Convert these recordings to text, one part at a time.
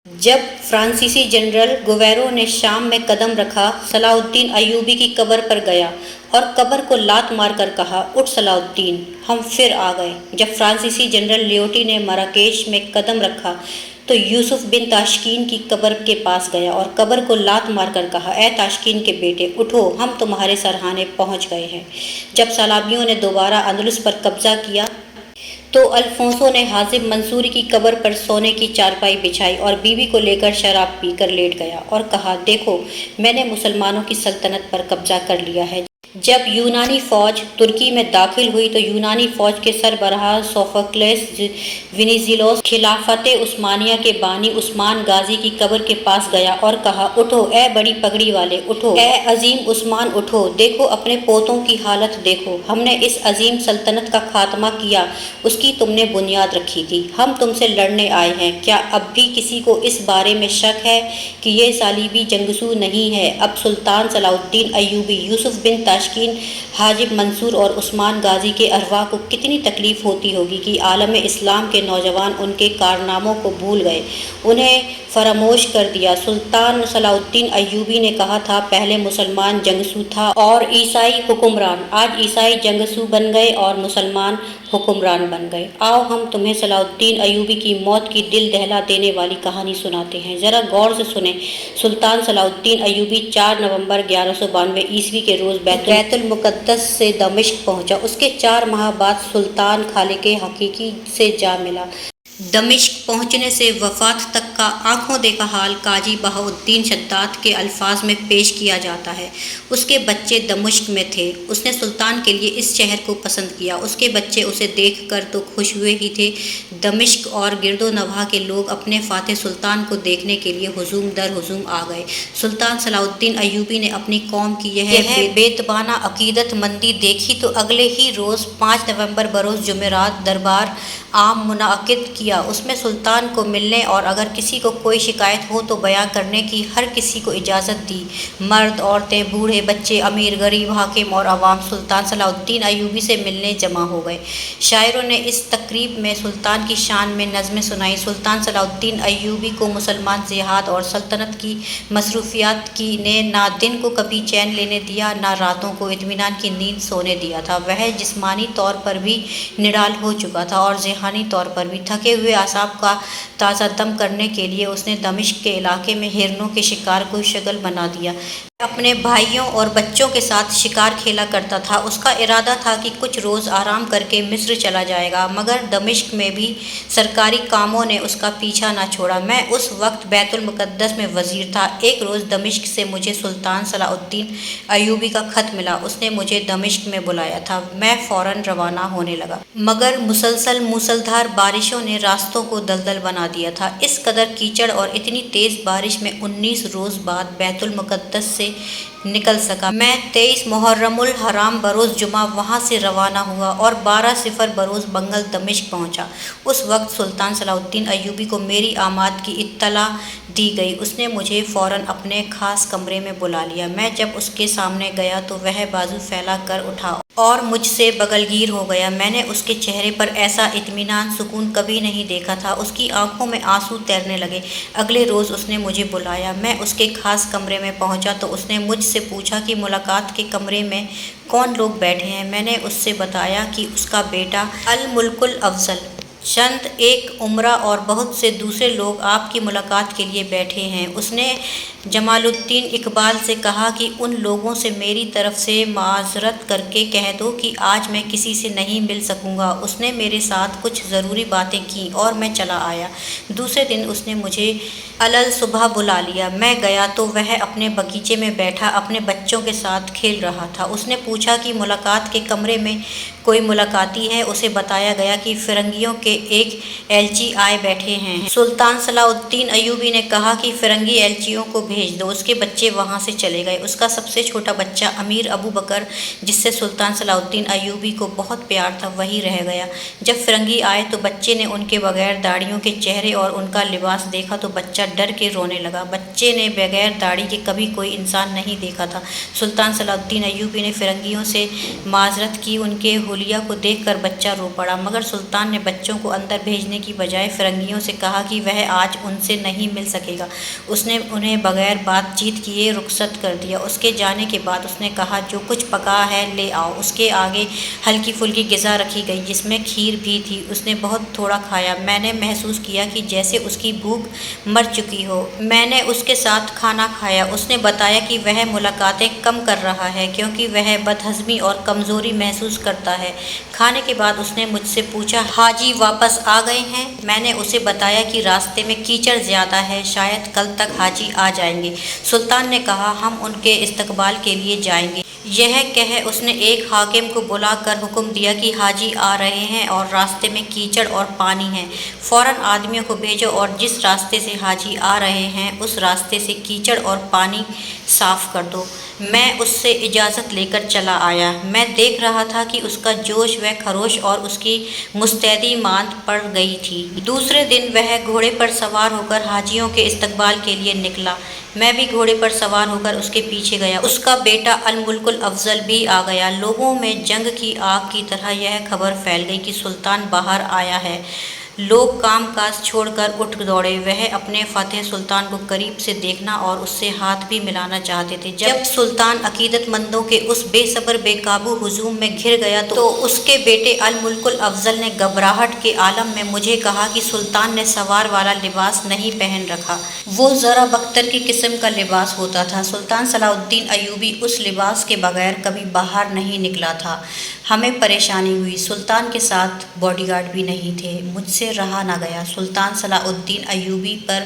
جب فرانسیسی جنرل گویرو نے شام میں قدم رکھا، صلاح الدین ایوبی کی قبر پر گیا اور قبر کو لات مار کر کہا، اٹھ صلاح الدین، ہم پھر آ گئے۔ جب فرانسیسی جنرل لیوٹی نے مراکش میں قدم رکھا تو یوسف بن تاشکین کی قبر کے پاس گیا اور قبر کو لات مار کر کہا، اے تاشکین کے بیٹے، اٹھو، ہم تمہارے سرہانے پہنچ گئے ہیں۔ جب صلابیوں نے دوبارہ اندلس پر قبضہ کیا تو الفونسو نے حازم منصوری کی قبر پر سونے کی چارپائی بچھائی اور بیوی کو لے کر شراب پی کر لیٹ گیا اور کہا، دیکھو، میں نے مسلمانوں کی سلطنت پر قبضہ کر لیا ہے۔ جب یونانی فوج ترکی میں داخل ہوئی تو یونانی فوج کے سربراہ سوفوکلس ونیزیلوس خلافت عثمانیہ کے بانی عثمان غازی کی قبر کے پاس گیا اور کہا، اٹھو اے بڑی پگڑی والے، اٹھو اے عظیم عثمان، اٹھو، دیکھو اپنے پوتوں کی حالت دیکھو، ہم نے اس عظیم سلطنت کا خاتمہ کیا، اس کی تم نے بنیاد رکھی تھی، ہم تم سے لڑنے آئے ہیں۔ کیا اب بھی کسی کو اس بارے میں شک ہے کہ یہ صلیبی جنگجو نہیں ہے؟ اب سلطان صلاح الدین ایوبی، یوسف بن تاشکین، حاجب منصور اور عثمان غازی کے ارواح کو کتنی تکلیف ہوتی ہوگی کہ عالم اسلام کے نوجوان ان کے کارناموں کو بھول گئے، انہیں فراموش کر دیا۔ سلطان صلاح الدین ایوبی نے کہا تھا، پہلے مسلمان جنگجو تھا اور عیسائی حکمران، آج عیسائی جنگجو بن گئے اور مسلمان حکمران بن گئے۔ آؤ ہم تمہیں صلاح الدین ایوبی کی موت کی دل دہلا دینے والی کہانی سناتے ہیں، ذرا غور سے سنیں۔ سلطان صلاح الدین ایوبی 4 نومبر 1192 عیسوی کے روز بیت المقدس سے دمشق پہنچا۔ اس کے 4 ماہ بعد سلطان خالق حقیقی سے جا ملا۔ دمشق پہنچنے سے وفات تک کا آنکھوں دیکھا حال قاضی بہاؤالدین شداد کے الفاظ میں پیش کیا جاتا ہے۔ اس کے بچے دمشق میں تھے، اس نے سلطان کے لیے اس شہر کو پسند کیا، اس کے بچے اسے دیکھ کر تو خوش ہوئے ہی تھے، دمشق اور گرد و نواح کے لوگ اپنے فاتح سلطان کو دیکھنے کے لیے ہجوم در ہجوم آ گئے۔ سلطان صلاح الدین ایوبی نے اپنی قوم کی یہ بیطبانہ عقیدت مندی دیکھی تو اگلے ہی روز 5 نومبر بروز جمعرات دربار عام منعقد کیا۔ اس میں سلطان کو ملنے اور اگر کسی کو کوئی شکایت ہو تو بیان کرنے کی ہر کسی کو اجازت دی۔ مرد، عورتیں، بوڑھے، بچے، امیر، غریب، حاکم اور عوام سلطان صلاح الدین ایوبی سے ملنے جمع ہو گئے۔ شاعروں نے اس تقریب میں سلطان کی شان میں نظمیں سنائیں۔ سلطان صلاح الدین ایوبی کو مسلمان جہاد اور سلطنت کی مصروفیات نے نہ دن کو کبھی چین لینے دیا، نہ راتوں کو اطمینان کی نیند سونے دیا تھا۔ وہ جسمانی طور پر بھی نڈال ہو چکا تھا اور ذہنی طور پر بھی۔ تھکے ہوئے اعصاب کا تازہ دم کرنے کے لیے اس نے دمشق کے علاقے میں ہرنوں کے شکار کو شغل بنا دیا۔ وہ اپنے بھائیوں اور بچوں کے ساتھ شکار کھیلا کرتا تھا۔ اس کا ارادہ تھا کہ کچھ روز آرام کر کے مصر چلا جائے گا، مگر دمشق میں بھی سرکاری کاموں نے اس کا پیچھا نہ چھوڑا۔ میں اس وقت بیت المقدس میں وزیر تھا۔ ایک روز دمشق سے مجھے سلطان صلاح الدین ایوبی کا خط ملا، اس نے مجھے دمشق میں بلایا تھا۔ میں فوراً روانہ ہونے لگا، مگر مسلسل موسلادھار بارشوں نے راستوں کو دلدل بنا دیا تھا۔ اس قدر کیچڑ اور اتنی تیز بارش میں 19 روز بعد بیت المقدس سے نکل سکا۔ میں 23 محرم الحرام بروز جمعہ وہاں سے روانہ ہوا اور 12 بروز منگل دمشق پہنچا۔ اس وقت سلطان صلاح الدین ایوبی کو میری آمد کی اطلاع دی گئی۔ اس نے مجھے فوراً اپنے خاص کمرے میں بلا لیا۔ میں جب اس کے سامنے گیا تو وہ بازو پھیلا کر اٹھا اور مجھ سے بغلگیر ہو گیا۔ میں نے اس کے چہرے پر ایسا اطمینان سکون کبھی نہیں دیکھا تھا، اس کی آنکھوں میں آنسو تیرنے لگے۔ اگلے روز اس نے مجھے بلایا، میں اس کے خاص کمرے میں پہنچا تو اس نے مجھ سے پوچھا کہ ملاقات کے کمرے میں کون لوگ بیٹھے ہیں۔ میں نے اس سے بتایا کہ اس کا بیٹا الملک الافضل، چند ایک امراء اور بہت سے دوسرے لوگ آپ کی ملاقات کے لیے بیٹھے ہیں۔ اس نے جمال الدین اقبال سے کہا کہ ان لوگوں سے میری طرف سے معذرت کر کے کہہ دو کہ آج میں کسی سے نہیں مل سکوں گا۔ اس نے میرے ساتھ کچھ ضروری باتیں کیں اور میں چلا آیا۔ دوسرے دن اس نے مجھے علل صبح بلا لیا۔ میں گیا تو وہ اپنے باغیچے میں بیٹھا اپنے بچوں کے ساتھ کھیل رہا تھا۔ اس نے پوچھا کہ ملاقات کے کمرے میں کوئی ملاقاتی ہے؟ اسے بتایا گیا کہ فرنگیوں کے ایک ایلچی آئے بیٹھے ہیں۔ سلطان صلاح الدین ایوبی نے کہا کہ فرنگی ایلچیوں کو بھیج دو۔ اس کے بچے وہاں سے چلے گئے۔ اس کا سب سے چھوٹا بچہ امیر ابو بکر، جس سے سلطان صلاح الدین ایوبی کو بہت پیار تھا، وہی رہ گیا۔ جب فرنگی آئے تو بچے نے ان کے بغیر داڑھیوں کے چہرے اور ان کا لباس دیکھا تو بچہ ڈر کے رونے لگا۔ بچے نے بغیر داڑھی کے کبھی کوئی انسان نہیں دیکھا تھا۔ سلطان صلاح الدین ایوبی نے فرنگیوں سے معذرت کی، ان کے ٹولیا کو دیکھ کر بچہ رو پڑا، مگر سلطان نے بچوں کو اندر بھیجنے کی بجائے فرنگیوں سے کہا کہ وہ آج ان سے نہیں مل سکے گا۔ اس نے انہیں بغیر بات چیت کیے رخصت کر دیا۔ اس کے جانے کے بعد اس نے کہا، جو کچھ پکا ہے لے آؤ۔ اس کے آگے ہلکی پھلکی غذا رکھی گئی جس میں کھیر بھی تھی۔ اس نے بہت تھوڑا کھایا۔ میں نے محسوس کیا کہ جیسے اس کی بھوک مر چکی ہو۔ میں نے اس کے ساتھ کھانا کھایا۔ اس نے بتایا کہ وہ ملاقاتیں کم کر رہا ہے کیونکہ وہ بدہضمی اور کمزوری محسوس کرتا ہے۔ کھانے کے بعد اس نے مجھ سے پوچھا، حاجی واپس آ گئے ہیں؟ میں نے اسے بتایا کہ راستے میں کیچڑ زیادہ ہے، شاید کل تک حاجی آ جائیں گے۔ سلطان نے کہا، ہم ان کے استقبال کے لیے جائیں گے۔ یہ کہہ اس نے ایک حاکم کو بلا کر حکم دیا کہ حاجی آ رہے ہیں اور راستے میں کیچڑ اور پانی ہے، فوراً آدمیوں کو بھیجو اور جس راستے سے حاجی آ رہے ہیں اس راستے سے کیچڑ اور پانی صاف کر دو۔ میں اس سے اجازت لے کر چلا آیا۔ میں دیکھ رہا تھا کہ اس کا جوش و خروش اور اس کی مستعدی ماند پڑ گئی تھی۔ دوسرے دن وہ گھوڑے پر سوار ہو کر حاجیوں کے استقبال کے لیے نکلا۔ میں بھی گھوڑے پر سوار ہو کر اس کے پیچھے گیا۔ اس کا بیٹا الملک الافضل بھی آ گیا۔ لوگوں میں جنگ کی آگ کی طرح یہ خبر پھیل گئی کہ سلطان باہر آیا ہے۔ لوگ کام کاج چھوڑ کر اٹھ دوڑے۔ وہ اپنے فاتح سلطان کو قریب سے دیکھنا اور اس سے ہاتھ بھی ملانا چاہتے تھے۔ جب سلطان عقیدت مندوں کے اس بے صبر بے قابو ہجوم میں گھر گیا تو اس کے بیٹے الملک الافضل نے گھبراہٹ کے عالم میں مجھے کہا کہ سلطان نے سوار والا لباس نہیں پہن رکھا۔ وہ ذرا بختر کی قسم کا لباس ہوتا تھا۔ سلطان صلاح الدین ایوبی اس لباس کے بغیر کبھی باہر نہیں نکلا تھا۔ ہمیں پریشانی ہوئی۔ سلطان کے ساتھ باڈی گارڈ بھی نہیں تھے۔ مجھ سے رہا نہ گیا۔ سلطان صلاح الدین ایوبی پر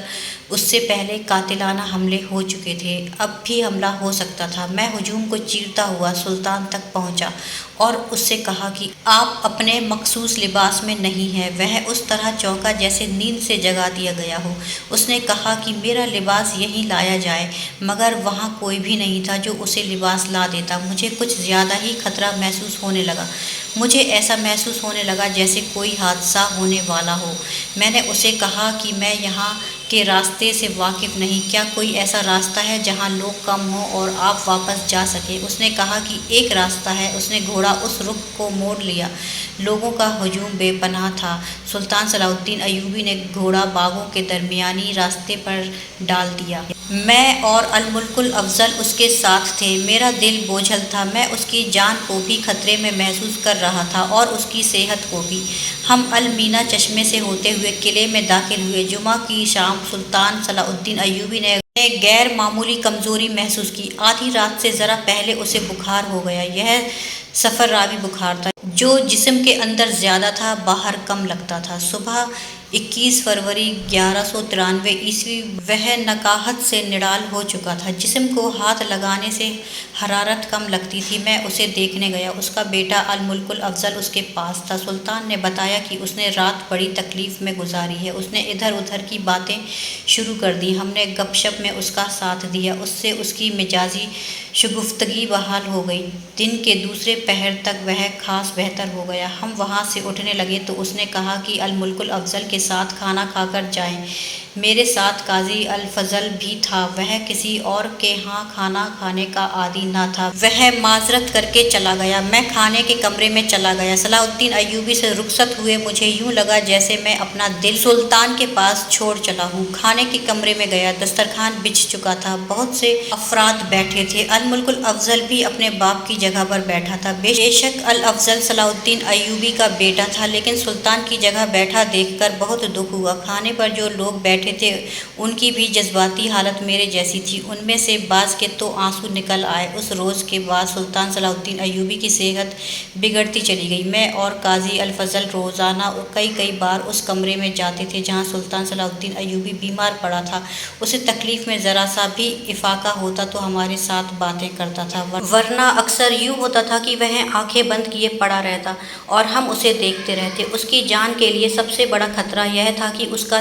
اس سے پہلے قاتلانہ حملے ہو چکے تھے، اب بھی حملہ ہو سکتا تھا۔ میں ہجوم کو چیرتا ہوا سلطان تک پہنچا اور اس سے کہا کہ آپ اپنے مخصوص لباس میں نہیں ہیں۔ وہ اس طرح چونکا جیسے نیند سے جگا دیا گیا ہو۔ اس نے کہا کہ میرا لباس یہیں لایا جائے، مگر وہاں کوئی بھی نہیں تھا جو اسے لباس لا دیتا۔ مجھے کچھ زیادہ ہی خطرہ محسوس ہونے لگا۔ مجھے ایسا محسوس ہونے لگا جیسے کوئی حادثہ ہونے والا ہو۔ میں نے اسے کہا کہ میں یہاں کے راستے سے واقف نہیں، کیا کوئی ایسا راستہ ہے جہاں لوگ کم ہوں اور آپ واپس جا سکیں؟ اس نے کہا کہ ایک راستہ ہے۔ اس نے گھوڑا اس رخ کو موڑ لیا۔ لوگوں کا ہجوم بے پناہ تھا۔ سلطان صلاح الدین ایوبی نے گھوڑا باغوں کے درمیانی راستے پر ڈال دیا۔ میں اور الملک الافضل اس کے ساتھ تھے۔ میرا دل بوجھل تھا۔ میں اس کی جان کو بھی خطرے میں محسوس کر رہا تھا اور اس کی صحت کو بھی۔ ہم المینا چشمے سے ہوتے ہوئے قلعے میں داخل ہوئے۔ جمعہ کی شام سلطان صلاح الدین ایوبی نے غیر معمولی کمزوری محسوس کی۔ آدھی رات سے ذرا پہلے اسے بخار ہو گیا۔ یہ سفر راوی بخار تھا جو جسم کے اندر زیادہ تھا، باہر کم لگتا تھا۔ صبح 21 فروری 1193 عیسوی وہ نکاہت سے نڈال ہو چکا تھا۔ جسم کو ہاتھ لگانے سے حرارت کم لگتی تھی۔ میں اسے دیکھنے گیا۔ اس کا بیٹا الملک الافضل اس کے پاس تھا۔ سلطان نے بتایا کہ اس نے رات بڑی تکلیف میں گزاری ہے۔ اس نے ادھر ادھر کی باتیں شروع کر دیں۔ ہم نے گپ شپ میں اس کا ساتھ دیا۔ اس سے اس کی مزاجی شگفتگی بحال ہو گئی۔ دن کے دوسرے پہر تک وہ خاص بہتر ہو گیا۔ ہم وہاں سے اٹھنے لگے تو اس نے کہا کہ الملک الافضل کے ساتھ کھانا کھا کر جائیں۔ میرے ساتھ قاضی الفضل بھی تھا۔ وہ کسی اور کے ہاں کھانا کھانے کا عادی نہ تھا۔ وہ معذرت کر کے چلا گیا۔ میں کھانے کے کمرے میں چلا گیا۔ صلاح الدین ایوبی سے رخصت ہوئے مجھے یوں لگا جیسے میں اپنا دل سلطان کے پاس چھوڑ چلا ہوں۔ کھانے کے کمرے میں گیا۔ دسترخوان بچھ چکا تھا۔ بہت سے افراد بیٹھے تھے۔ الملک الافضل بھی اپنے باپ کی جگہ پر بیٹھا تھا۔ بے شک الافضل صلاح الدین ایوبی کا بیٹا تھا، لیکن سلطان کی جگہ بیٹھا دیکھ کر بہت دکھ ہوا۔ کھانے پر جو لوگ بیٹھے تھے ان کی بھی جذباتی حالت میرے جیسی تھی۔ ان میں سے بعض کے تو آنسو نکل آئے۔ اس روز کے بعد سلطان صلاح الدین ایوبی کی صحت بگڑتی چلی گئی۔ میں اور قاضی الفضل روزانہ کئی بار اس کمرے میں جاتے تھے جہاں سلطان صلاح الدین ایوبی بیمار پڑا تھا۔ اسے تکلیف میں ذرا سا بھی افاقہ ہوتا تو ہمارے ساتھ باتیں کرتا تھا، ورنہ اکثر یوں ہوتا تھا کہ وہ آنکھیں بند کیے پڑا رہتا اور ہم اسے دیکھتے رہتے۔ اس کی جان کے لیے سب سے بڑا خطرہ یہ تھا کہ اس کا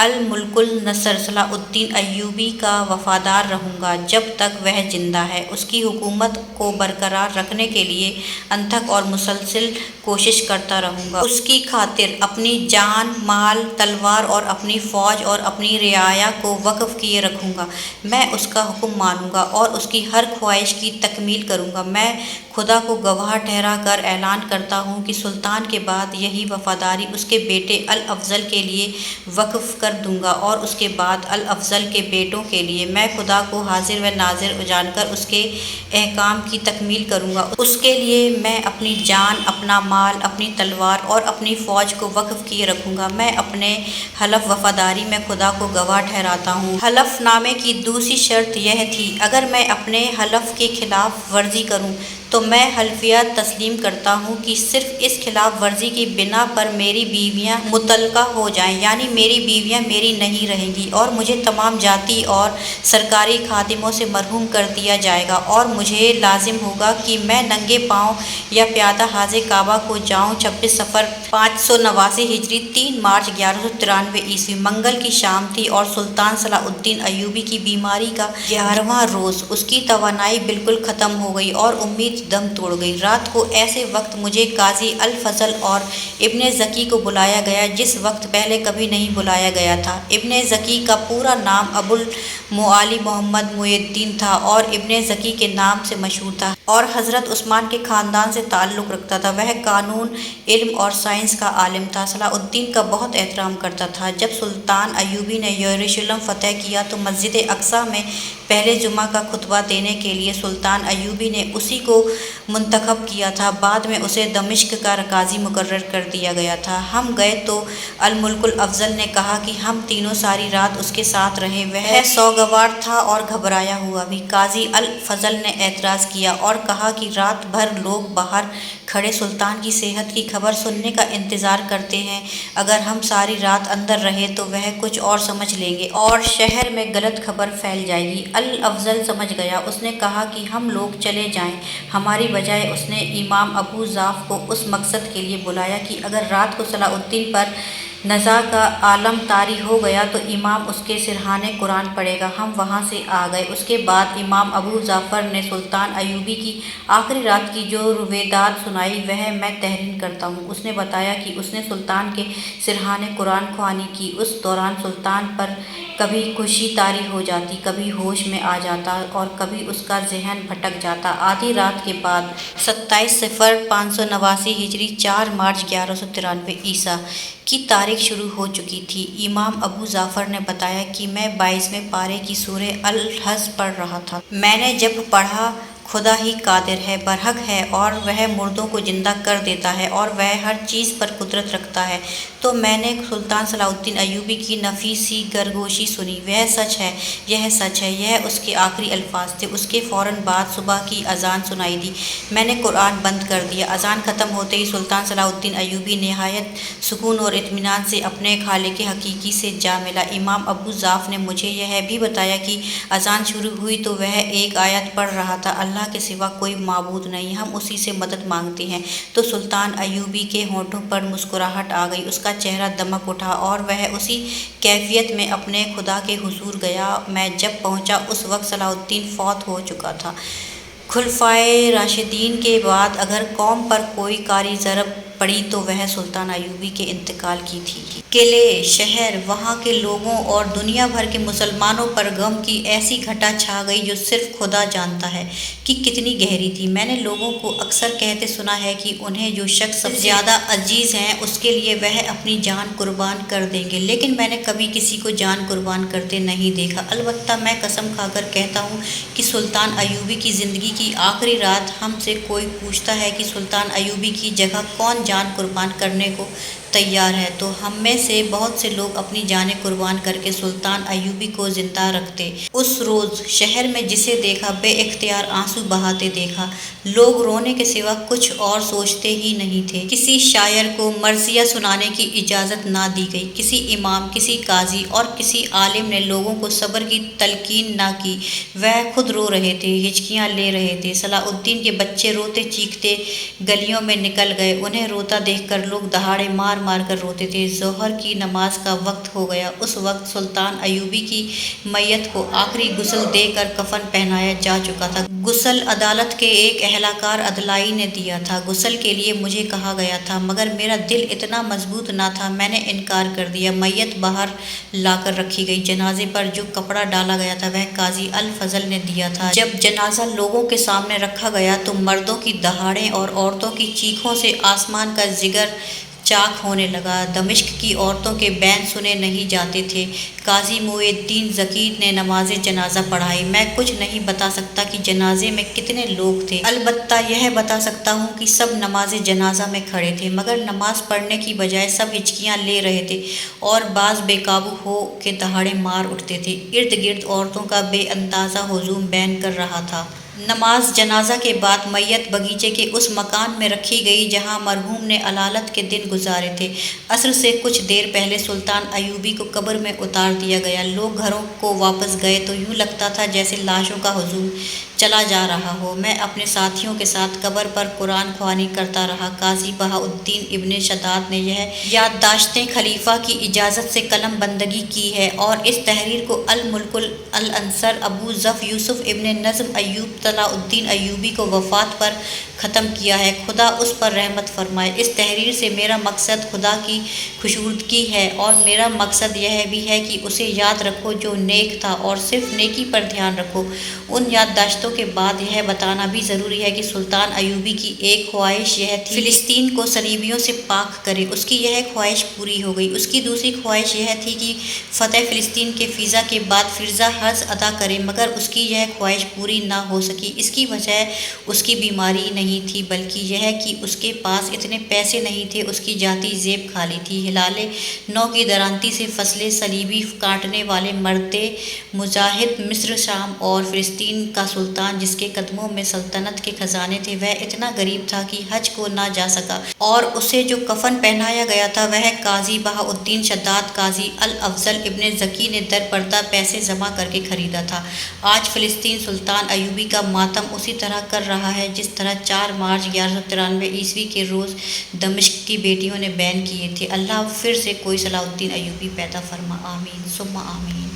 الملک النصر صلاح الدین ایوبی کا وفادار رہوں گا جب تک وہ زندہ ہے۔ اس کی حکومت کو برقرار رکھنے کے لیے انتھک اور مسلسل کوشش کرتا رہوں گا۔ اس کی خاطر اپنی جان، مال، تلوار اور اپنی فوج اور اپنی رعایا کو وقف کیے رکھوں گا۔ میں اس کا حکم مانوں گا اور اس کی ہر خواہش کی تکمیل کروں گا۔ میں خدا کو گواہ ٹھہرا کر اعلان کرتا ہوں کہ سلطان کے بعد یہی وفاداری اس کے بیٹے الافضل کے لیے وقف کر دوں گا اور اس کے بعد الافضل کے بیٹوں کے لیے۔ میں خدا کو حاضر و ناظر جان کر اس کے احکام کی تکمیل کروں گا۔ اس کے لیے میں اپنی جان، اپنا مال، اپنی تلوار اور اپنی فوج کو وقف کیے رکھوں گا۔ میں اپنے حلف وفاداری میں خدا کو گواہ ٹھہراتا ہوں۔ حلف نامے کی دوسری شرط یہ تھی، اگر میں اپنے حلف کی خلاف ورزی کروں تو میں حلفیہ تسلیم کرتا ہوں کہ صرف اس خلاف ورزی کی بنا پر میری بیویاں مطلقہ ہو جائیں، یعنی میری بیویاں میری نہیں رہیں گی اور مجھے تمام جاتی اور سرکاری خادموں سے محروم کر دیا جائے گا، اور مجھے لازم ہوگا کہ میں ننگے پاؤں یا پیادہ حاض کعبہ کو جاؤں۔ 26 صفر 589 ہجری 3 مارچ 1193 عیسوی منگل کی شام تھی اور سلطان صلاح الدین ایوبی کی بیماری کا 11واں روز۔ اس کی توانائی بالکل ختم ہو گئی اور امید دم توڑ گئی۔ رات کو ایسے وقت مجھے قاضی الفضل اور ابن زکی کو بلایا گیا جس وقت پہلے کبھی نہیں بلایا گیا تھا۔ ابن زکی کا پورا نام ابو المعالی محمد محی الدین تھا اور ابن زکی کے نام سے مشہور تھا اور حضرت عثمان کے خاندان سے تعلق رکھتا تھا۔ وہ قانون، علم اور سائنس کا عالم تھا۔ صلاح الدین کا بہت احترام کرتا تھا۔ جب سلطان ایوبی نے یروشلم فتح کیا تو مسجد اقصیٰ میں پہلے جمعہ کا خطبہ دینے کے لیے سلطان ایوبی نے اسی کو منتخب کیا تھا۔ بعد میں اسے دمشق کا قاضی مقرر کر دیا گیا تھا۔ ہم گئے تو الملک الافضل نے کہا کہ ہم تینوں ساری رات اس کے ساتھ رہے۔ وہ سوگوار تھا اور گھبرایا ہوا بھی۔ قاضی الفضل نے اعتراض کیا اور کہا کہ رات بھر لوگ باہر کھڑے سلطان کی صحت کی خبر سننے کا انتظار کرتے ہیں، اگر ہم ساری رات اندر رہے تو وہ کچھ اور سمجھ لیں گے اور شہر میں غلط خبر پھیل جائے گی۔ الافضل سمجھ گیا۔ اس نے کہا کہ ہم لوگ چلے جائیں ہماری بجائے۔ اس نے امام ابو ضعف کو اس مقصد کے لیے بلایا کہ اگر رات کو صلاح الدین پر نزاع کا عالم طاری ہو گیا تو امام اس کے سرحانِ قرآن پڑھے گا۔ ہم وہاں سے آ گئے۔ اس کے بعد امام ابو جعفر نے سلطان ایوبی کی آخری رات کی جو رویداد سنائی وہ میں تحریر کرتا ہوں۔ اس نے بتایا کہ اس نے سلطان کے سرحانِ قرآن خوانی کی۔ اس دوران سلطان پر کبھی خوشی طاری ہو جاتی، کبھی ہوش میں آ جاتا اور کبھی اس کا ذہن بھٹک جاتا۔ آدھی رات کے بعد 27 صفر 589 ہجری 4 مارچ 1193 عیسوی کی تاریخ شروع ہو چکی تھی۔ امام ابو جعفر نے بتایا کہ میں 22ویں پارے کی سورہ الحج پڑھ رہا تھا۔ میں نے جب پڑھا خدا ہی قادر ہے، برحق ہے اور وہ مردوں کو زندہ کر دیتا ہے اور وہ ہر چیز پر قدرت رکھتا ہے، تو میں نے سلطان صلاح الدین ایوبی کی نفیس سی گرگوشی سنی۔ وہ سچ ہے، یہ سچ ہے، یہ اس کے آخری الفاظ تھے۔ اس کے فوراً بعد صبح کی اذان سنائی دی۔ میں نے قرآن بند کر دیا۔ اذان ختم ہوتے ہی سلطان صلاح الدین ایوبی نہایت سکون اور اطمینان سے اپنے خالق حقیقی سے جا ملا۔ امام ابو ضعف نے مجھے یہ بھی بتایا کہ اذان شروع ہوئی تو وہ ایک آیت پڑھ رہا تھا، اللہ کے سوا کوئی معبود نہیں، ہم اسی سے مدد مانگتے ہیں۔ تو سلطان ایوبی کے ہونٹوں پر مسکراہٹ آ گئی، اس کا چہرہ دمک اٹھا اور وہ اسی کیفیت میں اپنے خدا کے حضور گیا۔ میں جب پہنچا اس وقت صلاح الدین فوت ہو چکا تھا۔ خلفائے راشدین کے بعد اگر قوم پر کوئی کاری ضرب پڑی تو وہ سلطان ایوبی کے انتقال کی تھی۔ قلعے، شہر، وہاں کے لوگوں اور دنیا بھر کے مسلمانوں پر غم کی ایسی گھٹا چھا گئی جو صرف خدا جانتا ہے کہ کتنی گہری تھی۔ میں نے لوگوں کو اکثر کہتے سنا ہے کہ انہیں جو شخص سب سے زیادہ عزیز ہیں اس کے لیے وہ اپنی جان قربان کر دیں گے، لیکن میں نے کبھی کسی کو جان قربان کرتے نہیں دیکھا۔ البتہ میں قسم کھا کر کہتا ہوں کہ سلطان ایوبی کی زندگی کی آخری رات ہم سے کوئی پوچھتا ہے کہ سلطان ایوبی کی جگہ کون جان قربان کرنے کو تیار ہے تو ہم میں سے بہت سے لوگ اپنی جانیں قربان کر کے سلطان ایوبی کو زندہ رکھتے۔ اس روز شہر میں جسے دیکھا بے اختیار آنسو بہاتے دیکھا۔ لوگ رونے کے سوا کچھ اور سوچتے ہی نہیں تھے۔ کسی شاعر کو مرثیہ سنانے کی اجازت نہ دی گئی، کسی امام، کسی قاضی اور کسی عالم نے لوگوں کو صبر کی تلقین نہ کی۔ وہ خود رو رہے تھے، ہچکیاں لے رہے تھے۔ صلاح الدین کے بچے روتے چیختے گلیوں میں نکل گئے۔ انہیں روتا دیکھ کر لوگ دہاڑے مار مار کر روتے تھے۔ ظہر کی نماز کا وقت ہو گیا۔ اس وقت سلطان ایوبی کی میت کو آخری غسل دے کر کفن پہنایا جا چکا تھا۔ غسل عدالت کے ایک اہلکار عدلائی نے دیا تھا۔ غسل کے لیے مجھے کہا گیا تھا، مگر میرا دل اتنا مضبوط نہ تھا، میں نے انکار کر دیا۔ میت باہر لا کر رکھی گئی۔ جنازے پر جو کپڑا ڈالا گیا تھا وہ قاضی الفضل نے دیا تھا۔ جب جنازہ لوگوں کے سامنے رکھا گیا تو مردوں کی دہاڑیں اور عورتوں کی چیخوں سے آسمان کا جگر چاک ہونے لگا۔ دمشق کی عورتوں کے بین سنے نہیں جاتے تھے۔ قاضی معی الدین زکی نے نماز جنازہ پڑھائی۔ میں کچھ نہیں بتا سکتا کہ جنازے میں کتنے لوگ تھے، البتہ یہ بتا سکتا ہوں کہ سب نماز جنازہ میں کھڑے تھے، مگر نماز پڑھنے کی بجائے سب ہچکیاں لے رہے تھے اور بعض بے قابو ہو کے دہاڑے مار اٹھتے تھے۔ ارد گرد عورتوں کا بے اندازہ ہجوم بین کر رہا تھا۔ نماز جنازہ کے بعد میت باغیچے کے اس مکان میں رکھی گئی جہاں مرحوم نے علالت کے دن گزارے تھے۔ عصر سے کچھ دیر پہلے سلطان ایوبی کو قبر میں اتار دیا گیا۔ لوگ گھروں کو واپس گئے تو یوں لگتا تھا جیسے لاشوں کا ہجوم چلا جا رہا ہو۔ میں اپنے ساتھیوں کے ساتھ قبر پر قرآن خوانی کرتا رہا۔ قاضی بہاءالدین ابن شداد نے یہ یادداشتیں خلیفہ کی اجازت سے قلم بندگی کی ہے اور اس تحریر کو الملک الانصر ابو ظفر یوسف ابن نظم ایوب صلاح الدین ایوبی کو وفات پر ختم کیا ہے۔ خدا اس پر رحمت فرمائے۔ اس تحریر سے میرا مقصد خدا کی خوشنودگی ہے اور میرا مقصد یہ بھی ہے کہ اسے یاد رکھو جو نیک تھا اور صرف نیکی پر دھیان رکھو۔ ان یادداشتوں کے بعد یہ بتانا بھی ضروری ہے کہ سلطان ایوبی کی ایک خواہش یہ تھی فلسطین کو صلیبیوں سے پاک کرے۔ اس کی یہ خواہش پوری ہو گئی۔ اس کی دوسری خواہش یہ تھی کہ فتح فلسطین کے فیضا کے بعد فرضہ حج ادا کرے، مگر اس کی یہ خواہش پوری نہ ہو سکی۔ اس کی وجہ اس کی بیماری نہیں تھی بلکہ یہ کہ اس کے پاس اتنے پیسے نہیں تھے۔ اس کی جاتی جیب خالی تھی۔ ہلال نو کی درانتی سے فصلیں صلیبی کاٹنے والے مرد مجاہد مصر، شام اور فلسطین کا سلطان جس کے قدموں میں سلطنت کے خزانے تھے، وہ اتنا غریب تھا کہ حج کو نہ جا سکا اور اسے جو کفن پہنایا گیا تھا وہ قاضی بہاءالدین شداد قاضی الافضل ابن زکی نے در پردہ پیسے جمع کر کے خریدا تھا۔ آج فلسطین سلطان ایوبی کا ماتم اسی طرح کر رہا ہے جس طرح 4 مارچ 1193 کے روز دمشق کی بیٹیوں نے بین کیے تھے۔ اللہ پھر سے کوئی صلاح الدین ایوبی پیدا فرما، آمین ثم آمین۔